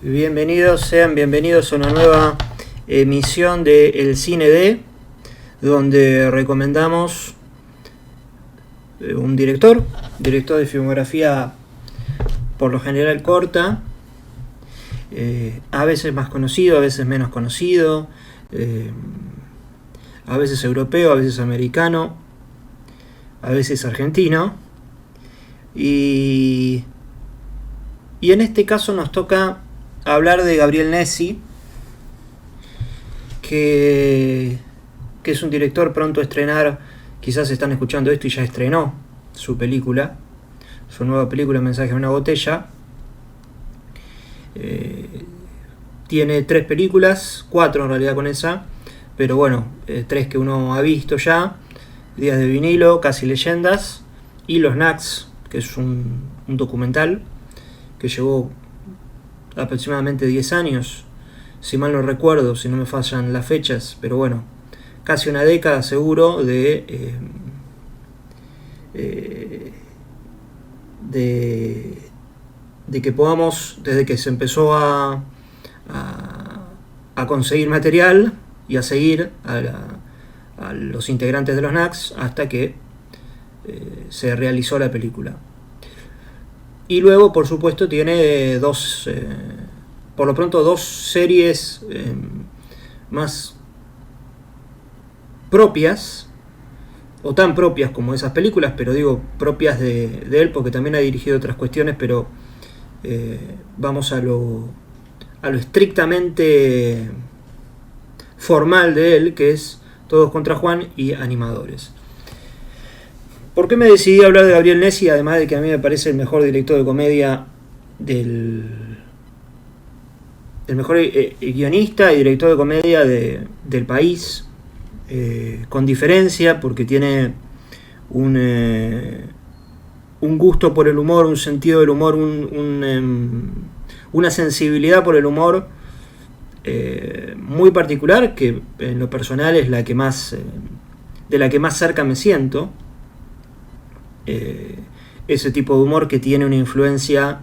Sean bienvenidos a una nueva emisión de El Cine D, donde recomendamos un director de filmografía por lo general corta, a veces más conocido, a veces menos conocido, a veces europeo, a veces americano, a veces argentino, y en este caso nos toca hablar de Gabriel Nessi, que es un director pronto a estrenar. Quizás están escuchando esto y ya estrenó su nueva película Mensaje en una botella. Tiene 3 películas, 4 en realidad con esa, pero bueno, 3 que uno ha visto ya: Días de vinilo, Casi leyendas, y Los Knacks, que es un documental que llevó aproximadamente 10 años, si mal no recuerdo, si no me fallan las fechas, pero bueno, casi una década seguro de que podamos, desde que se empezó a conseguir material y a seguir a los integrantes de los Knacks hasta que se realizó la película. Y luego, por supuesto, tiene por lo pronto dos series más propias, o tan propias como esas películas, pero digo propias de él porque también ha dirigido otras cuestiones, pero vamos a lo estrictamente formal de él, que es Todos contra Juan y Animadores. ¿Por qué me decidí a hablar de Gabriel Nessi? Además de que a mí me parece el mejor director de comedia el mejor guionista y director de comedia del país, con diferencia, porque tiene un gusto por el humor, un sentido del humor, una sensibilidad por el humor muy particular, que en lo personal es la que más de la que más cerca me siento. Ese tipo de humor que tiene una influencia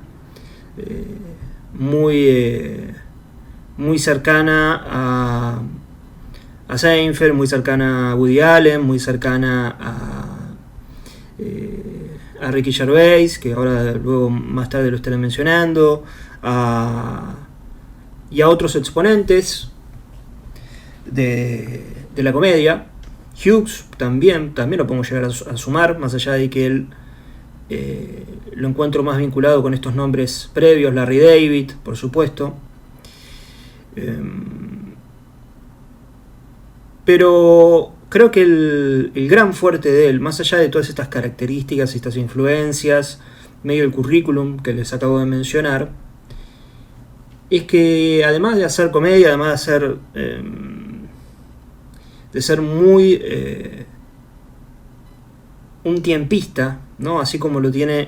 muy cercana a Seinfeld, muy cercana a Woody Allen, muy cercana a Ricky Gervais, que ahora luego más tarde lo estaré mencionando, y a otros exponentes de la comedia. Hughes también lo podemos llegar a sumar, más allá de que él lo encuentro más vinculado con estos nombres previos, Larry David, por supuesto. Pero creo que el gran fuerte de él, más allá de todas estas características y estas influencias, medio el currículum que les acabo de mencionar, es que además de hacer comedia, además de ser muy un tiempista, ¿no? Así como lo tiene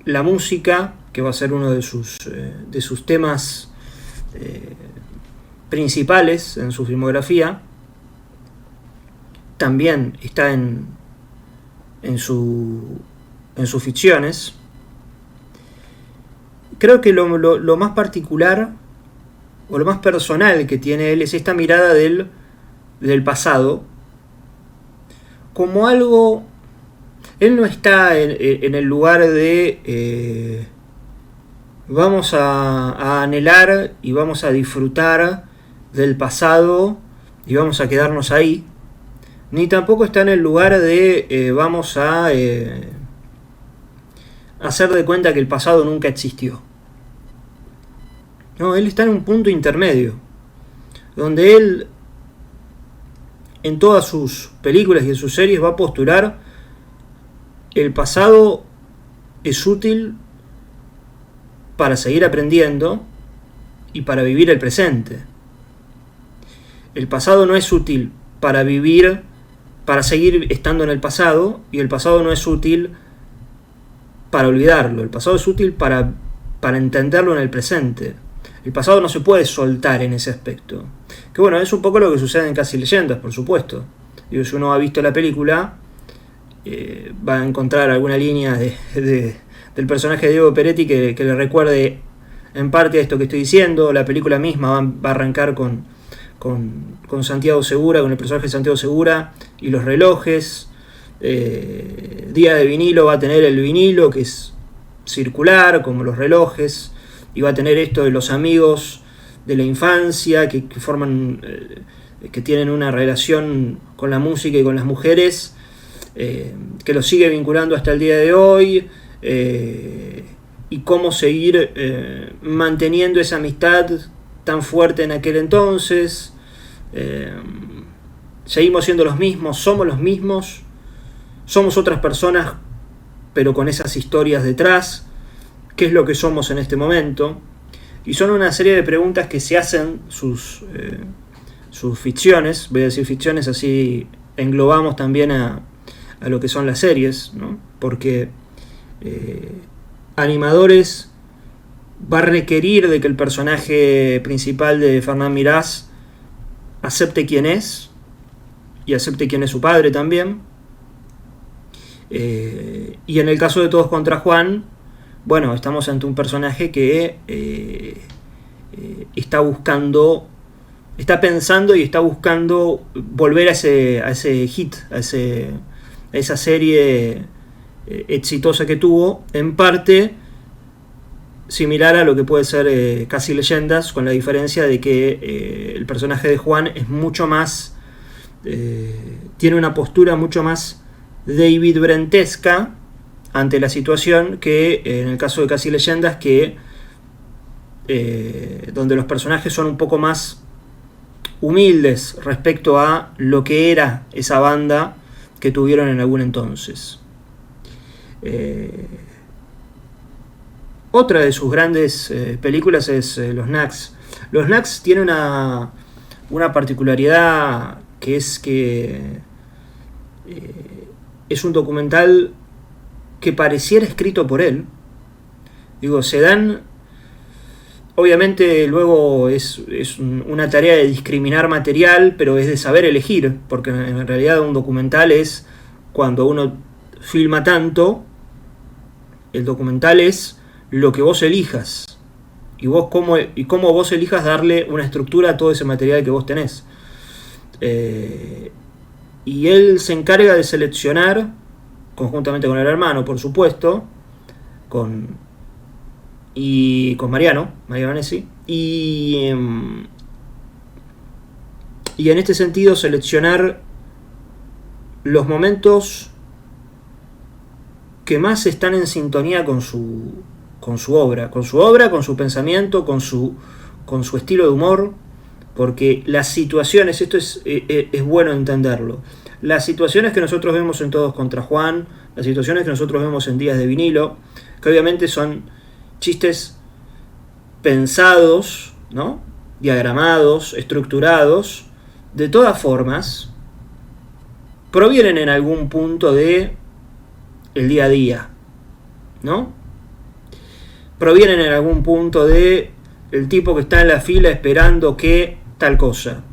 la música, que va a ser uno de sus temas principales en su filmografía, también está en sus ficciones. Creo que lo más particular o lo más personal que tiene él es esta mirada del pasado como algo. Él no está en el lugar de vamos a anhelar y vamos a disfrutar del pasado y vamos a quedarnos ahí, ni tampoco está en el lugar de vamos a hacer de cuenta que el pasado nunca existió. No, él está en un punto intermedio, donde él, en todas sus películas y en sus series, va a postular: el pasado es útil para seguir aprendiendo y para vivir el presente. El pasado no es útil para vivir, para seguir estando en el pasado, y el pasado no es útil para olvidarlo. El pasado es útil para entenderlo en el presente. El pasado no se puede soltar en ese aspecto. Que bueno, es un poco lo que sucede en Casi leyendas, por supuesto. Digo, si uno ha visto la película, va a encontrar alguna línea del personaje de Diego Peretti que le recuerde en parte a esto que estoy diciendo. La película misma va a arrancar con Santiago Segura, con el personaje de Santiago Segura y los relojes. Día de vinilo va a tener el vinilo, que es circular como los relojes, y va a tener esto de los amigos de la infancia que forman, que tienen una relación con la música y con las mujeres, que los sigue vinculando hasta el día de hoy, y cómo seguir manteniendo esa amistad tan fuerte en aquel entonces. Seguimos siendo los mismos, somos otras personas, pero con esas historias detrás. ¿Qué es lo que somos en este momento? Y son una serie de preguntas que se hacen sus ficciones. Voy a decir ficciones, así englobamos también a lo que son las series, ¿no? Porque Animadores va a requerir de que el personaje principal de Fernán Mirás acepte quién es, y acepte quién es su padre también. Y en el caso de Todos contra Juan, bueno, estamos ante un personaje que está pensando y está buscando volver a ese hit, a esa serie exitosa que tuvo, en parte similar a lo que puede ser Casi Leyendas, con la diferencia de que el personaje de Juan es mucho más, tiene una postura mucho más David Brentesca ante la situación que en el caso de Casi Leyendas, que donde los personajes son un poco más humildes respecto a lo que era esa banda que tuvieron en algún entonces. Otra de sus grandes películas es Los Knacks. Los Knacks tiene una particularidad, que es que es un documental que pareciera escrito por él. Digo, se dan... Obviamente luego es una tarea de discriminar material, pero es de saber elegir, porque en realidad un documental es cuando uno filma tanto, el documental es lo que vos elijas, y cómo vos elijas darle una estructura a todo ese material que vos tenés. Y él se encarga de seleccionar, conjuntamente con el hermano, por supuesto, con Mariano Vanesi, y en este sentido seleccionar los momentos que más están en sintonía con su obra, con su pensamiento, con su estilo de humor, porque las situaciones, esto es bueno entenderlo, las situaciones que nosotros vemos en Todos contra Juan, las situaciones que nosotros vemos en Días de vinilo, que obviamente son chistes pensados, ¿no?, diagramados, estructurados, de todas formas, provienen en algún punto de el día a día, ¿no? Provienen en algún punto de el tipo que está en la fila esperando que tal cosa,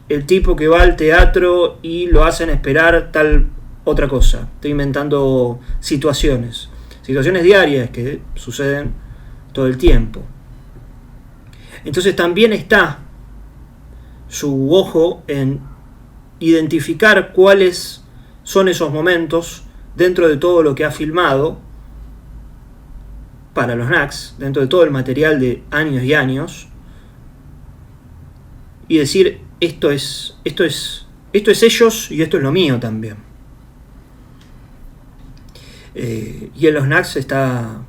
el tipo que va al teatro y lo hacen esperar tal otra cosa. Estoy inventando situaciones diarias que suceden todo el tiempo. Entonces también está su ojo en identificar cuáles son esos momentos dentro de todo lo que ha filmado para los Knacks, dentro de todo el material de años y años, y decir, esto es ellos y esto es lo mío también. Y en los Knacks está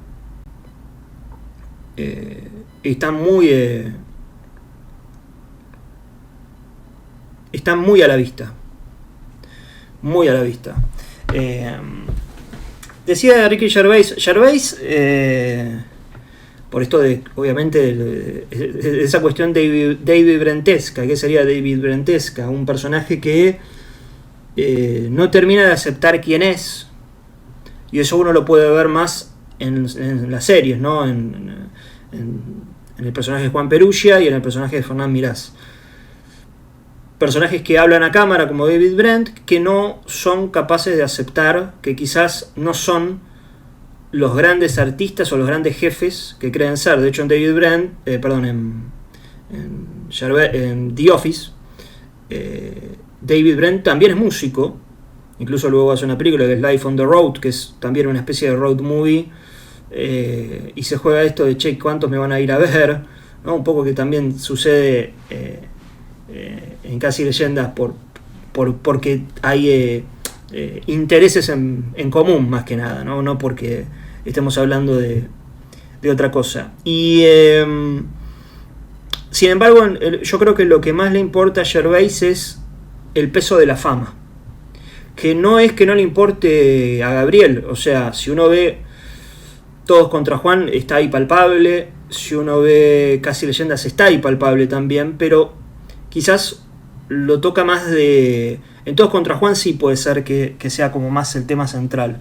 muy a la vista. Muy a la vista. Decía Ricky Gervais, por esto de, obviamente, esa cuestión David Brentesca. ¿Qué sería David Brentesca? Un personaje que no termina de aceptar quién es, y eso uno lo puede ver más en las series, ¿no? En el personaje de Juan Perugia y en el personaje de Fernán Mirás. Personajes que hablan a cámara como David Brent, que no son capaces de aceptar que quizás no son los grandes artistas o los grandes jefes que creen ser. De hecho, en David Brent, en The Office, David Brent también es músico. Incluso luego hace una película que es Life on the Road, que es también una especie de road movie, y se juega esto de che, ¿cuántos me van a ir a ver? ¿No? Un poco que también sucede en Casi Leyendas porque hay intereses en común más que nada, no porque estemos hablando de otra cosa. Y sin embargo, yo creo que lo que más le importa a Gervais es el peso de la fama, que no es que no le importe a Gabriel. O sea, si uno ve Todos contra Juan, está ahí palpable. Si uno ve Casi Leyendas, está ahí palpable también, pero quizás lo toca más de... En Todos contra Juan sí puede ser que sea como más el tema central,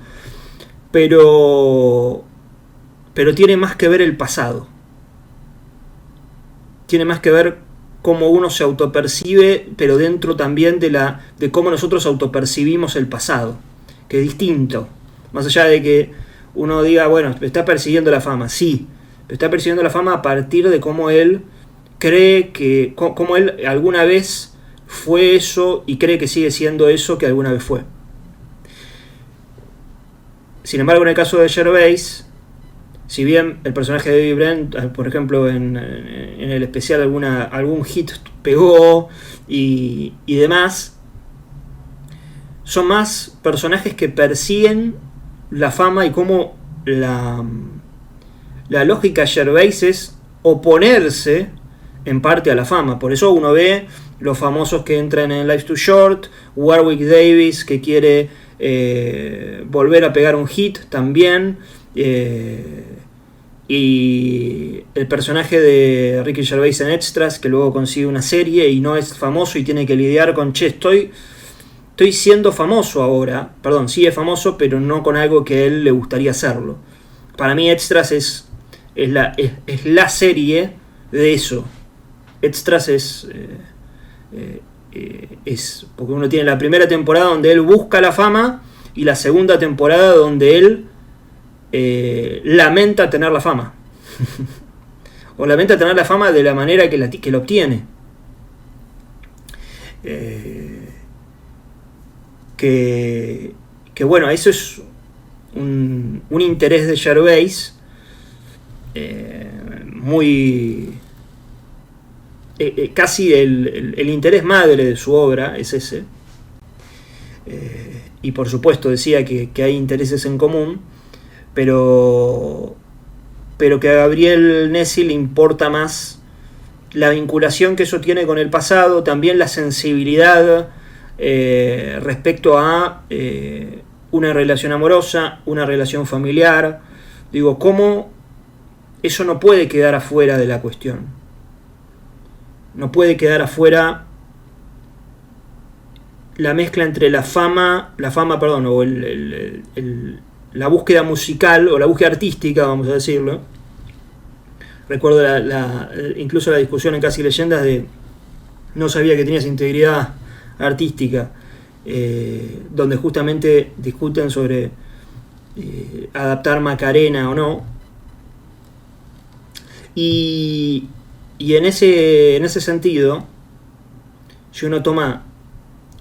pero tiene más que ver el pasado, tiene más que ver cómo uno se autopercibe, pero dentro también de cómo nosotros autopercibimos el pasado, que es distinto. Más allá de que uno diga, bueno, está persiguiendo la fama, sí, pero está persiguiendo la fama a partir de cómo él cree que, cómo él alguna vez fue eso y cree que sigue siendo eso que alguna vez fue. Sin embargo, en el caso de Gervais, si bien el personaje de David Brent, por ejemplo, en el especial algún hit pegó y demás, son más personajes que persiguen la fama, y cómo la lógica de Gervais es oponerse en parte a la fama. Por eso uno ve los famosos que entran en Life's Too Short, Warwick Davis que quiere volver a pegar un hit también, y el personaje de Ricky Gervais en Extras, que luego consigue una serie y no es famoso y tiene que lidiar con, che, estoy siendo famoso ahora. Perdón, sí es famoso, pero no con algo que a él le gustaría hacerlo. Para mí Extras es la serie de eso. Extras es porque uno tiene la primera temporada donde él busca la fama y la segunda temporada donde él lamenta tener la fama o lamenta tener la fama de la manera que la obtiene, que bueno, eso es un interés de Gervais muy casi el interés madre de su obra es ese, y por supuesto decía que hay intereses en común, pero que a Gabriel Nessi le importa más la vinculación que eso tiene con el pasado, también la sensibilidad respecto a una relación amorosa, una relación familiar. Digo, cómo eso no puede quedar afuera de la cuestión. No puede quedar afuera la mezcla entre la fama, o la búsqueda musical o la búsqueda artística, vamos a decirlo. Recuerdo incluso la discusión en Casi Leyendas de no sabía que tenías integridad artística, donde justamente discuten sobre adaptar Macarena o no. Y en ese sentido, si uno toma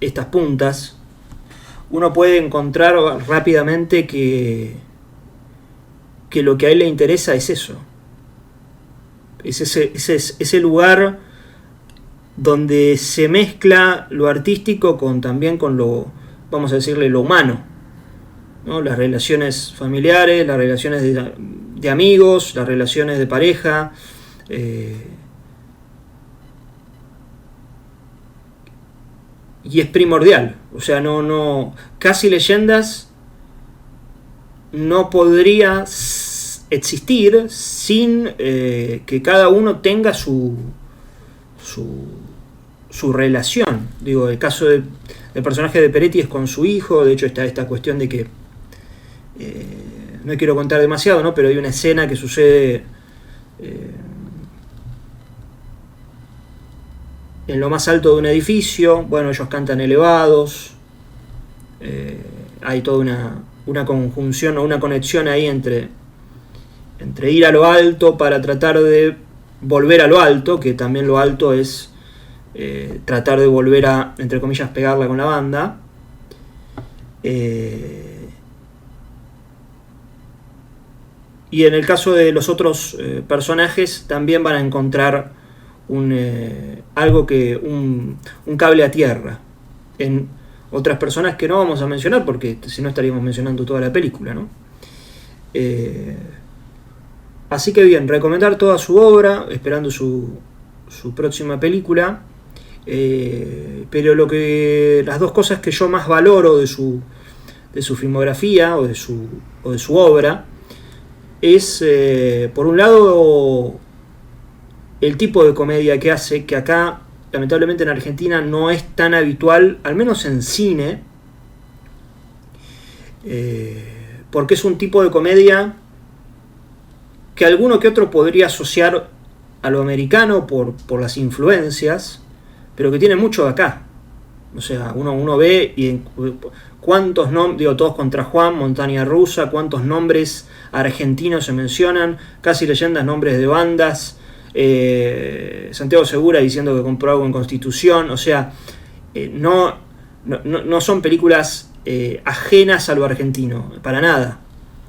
estas puntas, uno puede encontrar rápidamente que lo que a él le interesa es eso. Es ese lugar donde se mezcla lo artístico también con lo, vamos a decirle, lo humano, ¿no? Las relaciones familiares, las relaciones de amigos, las relaciones de pareja, y es primordial. O sea, no Casi Leyendas no podría existir sin que cada uno tenga su relación. Digo, el caso del personaje de Peretti es con su hijo. De hecho está esta cuestión de que no quiero contar demasiado, ¿no? Pero hay una escena que sucede en lo más alto de un edificio. Bueno, ellos cantan elevados, hay toda una conjunción o una conexión ahí entre ir a lo alto para tratar de volver a lo alto, que también lo alto es tratar de volver a, entre comillas, pegarla con la banda. Y en el caso de los otros personajes también van a encontrar algo que un cable a tierra en otras personas que no vamos a mencionar porque si no estaríamos mencionando toda la película, ¿no? Así que bien, recomendar toda su obra, esperando su próxima película. Pero las dos cosas que yo más valoro de su filmografía o de su obra es, por un lado, el tipo de comedia que hace, que acá, lamentablemente en Argentina, no es tan habitual, al menos en cine, porque es un tipo de comedia que alguno que otro podría asociar a lo americano por las influencias, pero que tiene mucho de acá. O sea, uno ve y cuántos nombres, digo, Todos contra Juan, Montaña Rusa, cuántos nombres argentinos se mencionan, Casi Leyendas, nombres de bandas, Santiago Segura diciendo que compró algo en Constitución. O sea, no son películas ajenas a lo argentino, para nada,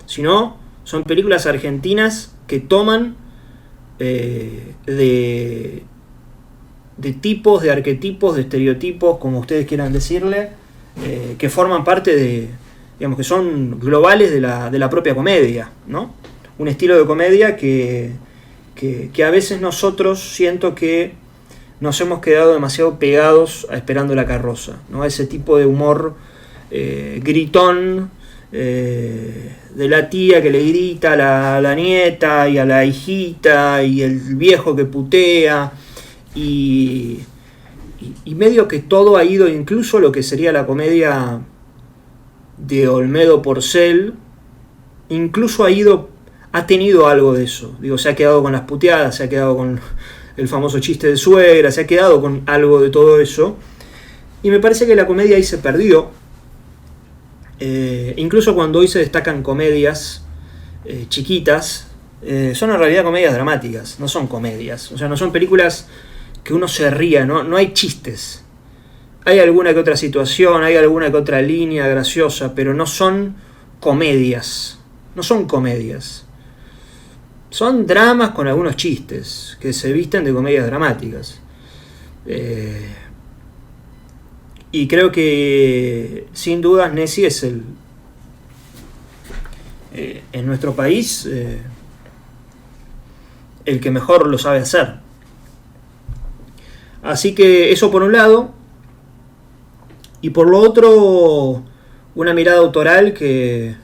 sino son películas argentinas que toman de tipos, de arquetipos, de estereotipos, como ustedes quieran decirle, que forman parte de, digamos, que son globales de la propia comedia, ¿no? Un estilo de comedia que a veces nosotros siento que nos hemos quedado demasiado pegados a Esperando la carroza, ¿no? A ese tipo de humor gritón, de la tía que le grita a la nieta y a la hijita, y el viejo que putea, y medio que todo ha ido, incluso lo que sería la comedia de Olmedo Porcel, incluso ha tenido algo de eso. Digo, se ha quedado con las puteadas, se ha quedado con el famoso chiste de suegra, se ha quedado con algo de todo eso, y me parece que la comedia ahí se perdió. Incluso cuando hoy se destacan comedias chiquitas, son en realidad comedias dramáticas, no son comedias, o sea, no son películas que uno se ría, no hay chistes. Hay alguna que otra situación, hay alguna que otra línea graciosa, pero no son comedias. No son comedias. Son dramas con algunos chistes que se visten de comedias dramáticas. Y creo que sin dudas Nessi es en nuestro país el que mejor lo sabe hacer. Así que eso por un lado. Y por lo otro, una mirada autoral que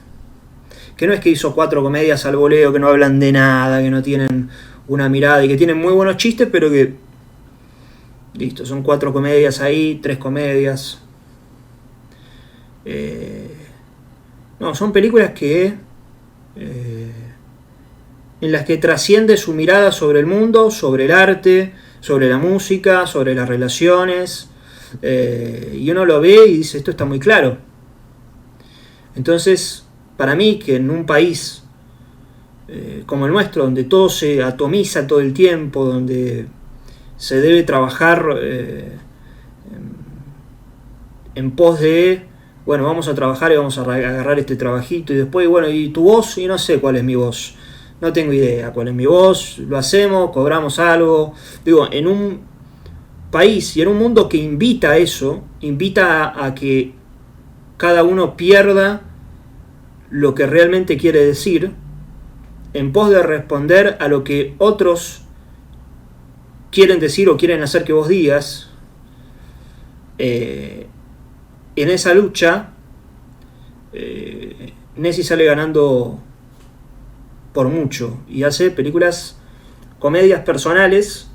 no es que hizo 4 comedias al voleo, que no hablan de nada, que no tienen una mirada y que tienen muy buenos chistes, pero que, listo, son 4 comedias ahí, 3 comedias. No, son películas que en las que trasciende su mirada sobre el mundo, sobre el arte, sobre la música, sobre las relaciones, y uno lo ve y dice, esto está muy claro. Entonces, para mí, que en un país como el nuestro, donde todo se atomiza todo el tiempo, donde se debe trabajar en pos de, bueno, vamos a trabajar y vamos a agarrar este trabajito, y después, bueno, y tu voz, y no sé cuál es mi voz, no tengo idea cuál es mi voz, lo hacemos, cobramos algo. Digo, en un país y en un mundo que invita a eso, invita a que cada uno pierda lo que realmente quiere decir en pos de responder a lo que otros quieren decir o quieren hacer que vos digas. En esa lucha Nessi sale ganando por mucho y hace películas, comedias personales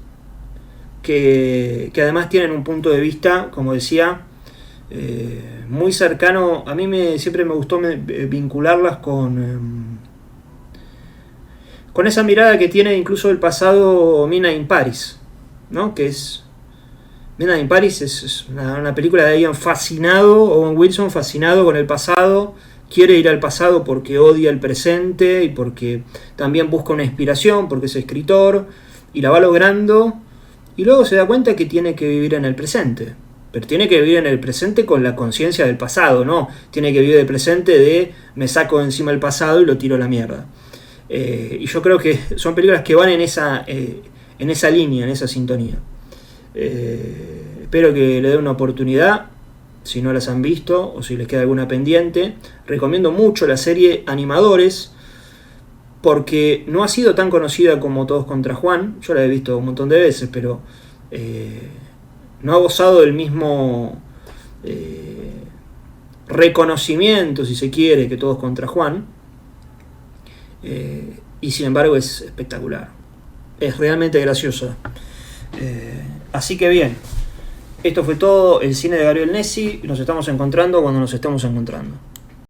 que además tienen un punto de vista, como decía, muy cercano. A mí siempre me gustó vincularlas con esa mirada que tiene incluso el pasado Midnight in Paris, ¿no? Que es Midnight in Paris es una película de alguien fascinado, Owen Wilson fascinado con el pasado quiere ir al pasado porque odia el presente y porque también busca una inspiración, porque es escritor, y la va logrando, y luego se da cuenta que tiene que vivir en el presente. Pero tiene que vivir en el presente con la conciencia del pasado, ¿no? Tiene que vivir el presente de me saco de encima el pasado y lo tiro a la mierda. Y yo creo que son películas que van en esa línea, en esa sintonía. Espero que le den una oportunidad, si no las han visto o si les queda alguna pendiente. Recomiendo mucho la serie Animadores, porque no ha sido tan conocida como Todos contra Juan. Yo la he visto un montón de veces, pero no ha gozado del mismo reconocimiento, si se quiere, que Todos contra Juan. Y sin embargo es espectacular. Es realmente graciosa. Así que bien, esto fue todo. El cine de Gabriel Nessi. Nos estamos encontrando cuando nos estamos encontrando.